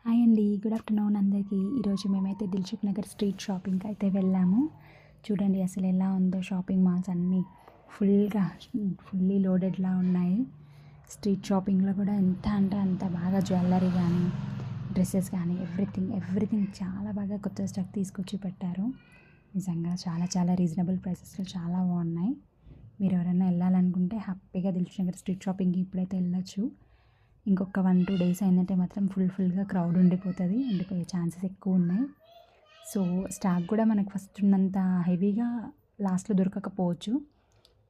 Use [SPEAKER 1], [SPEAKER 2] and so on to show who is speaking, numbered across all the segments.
[SPEAKER 1] Hi అండి, good afternoon అందరికీ. ఈరోజు మేమైతే దిల్సుఖ్ నగర్ స్ట్రీట్ షాపింగ్కి అయితే వెళ్ళాము. చూడండి అసలు ఎలా ఉందో షాపింగ్ మాల్స్ అన్నీ ఫుల్లీ లోడెడ్లా ఉన్నాయి. స్ట్రీట్ షాపింగ్లో కూడా ఎంత అంటే అంత బాగా జ్యువెలరీ కానీ డ్రెస్సెస్ కానీ ఎవ్రీథింగ్ చాలా బాగా కొత్త స్టాక్ తీసుకొచ్చి పెట్టారు. నిజంగా చాలా చాలా రీజనబుల్ ప్రైసెస్లో చాలా బాగున్నాయి. మీరు ఎవరైనా వెళ్ళాలనుకుంటే హ్యాపీగా దిల్సుఖ్ నగర్ స్ట్రీట్ షాపింగ్కి ఇప్పుడైతే వెళ్ళొచ్చు. ఇంకొక 1-2 డేస్ అయిందంటే మాత్రం ఫుల్గా క్రౌడ్ ఉండిపోయే ఛాన్సెస్ ఎక్కువ ఉన్నాయి. సో స్టాక్ కూడా మనకు ఫస్ట్ ఉన్నంత హెవీగా లాస్ట్లో దొరకకపోవచ్చు.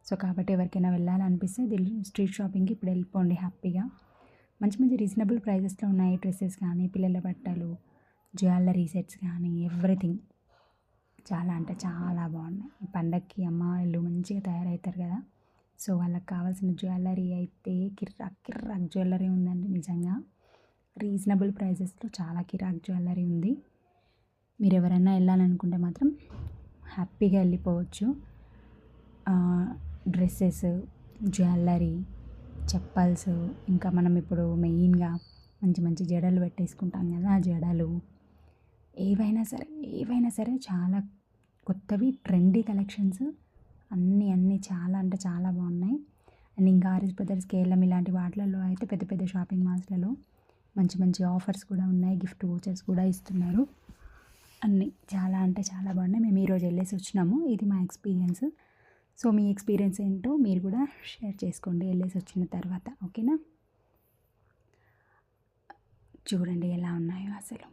[SPEAKER 1] సో కాబట్టి ఎవరికైనా వెళ్ళాలనిపిస్తే స్ట్రీట్ షాపింగ్కి ఇప్పుడు వెళ్ళిపోండి హ్యాపీగా. మంచి రీజనబుల్ ప్రైజెస్లో ఉన్నాయి. డ్రెస్సెస్ కానీ, పిల్లల బట్టలు, జ్యువెలరీ సెట్స్ కానీ ఎవ్రీథింగ్ చాలా అంటే చాలా బాగున్నాయి. ఈ పండగకి అమ్మాయిలు మంచిగా తయారవుతారు కదా, సో వాళ్ళకి కావాల్సిన జ్యువెలరీ అయితే కిర్రాక్ జ్యువెలరీ ఉందండి. నిజంగా రీజనబుల్ ప్రైజెస్లో చాలా కిరాక్ జ్యువెలరీ ఉంది. మీరు ఎవరైనా వెళ్ళాలనుకుంటే మాత్రం హ్యాపీగా వెళ్ళిపోవచ్చు. డ్రెస్సెస్, జ్యువెలరీ, చెప్పల్స్, ఇంకా మనం ఇప్పుడు మెయిన్గా మంచి జడలు పెట్టేసుకుంటాం కదా, ఆ జడలు ఏవైనా సరే చాలా కొత్తవి ట్రెండీ కలెక్షన్స్ అన్నీ చాలా అంటే చాలా బాగున్నాయి. అండ్ ఇంకా ఆర్ఎస్ బ్రదర్స్, కేఎల్ఎం ఇలాంటి వాటిలలో అయితే పెద్ద షాపింగ్ మాల్స్లలో మంచి ఆఫర్స్ కూడా ఉన్నాయి. గిఫ్ట్ వోచర్స్ కూడా ఇస్తున్నారు. అన్నీ చాలా అంటే చాలా బాగున్నాయి. మేము ఈరోజు వెళ్ళేసి వచ్చినాము. ఇది మా ఎక్స్పీరియన్స్. సో మీ ఎక్స్పీరియన్స్ ఏంటో మీరు కూడా షేర్ చేసుకోండి వెళ్ళేసి వచ్చిన తర్వాత. ఓకేనా? చూడండి ఎలా ఉన్నాయో అసలు.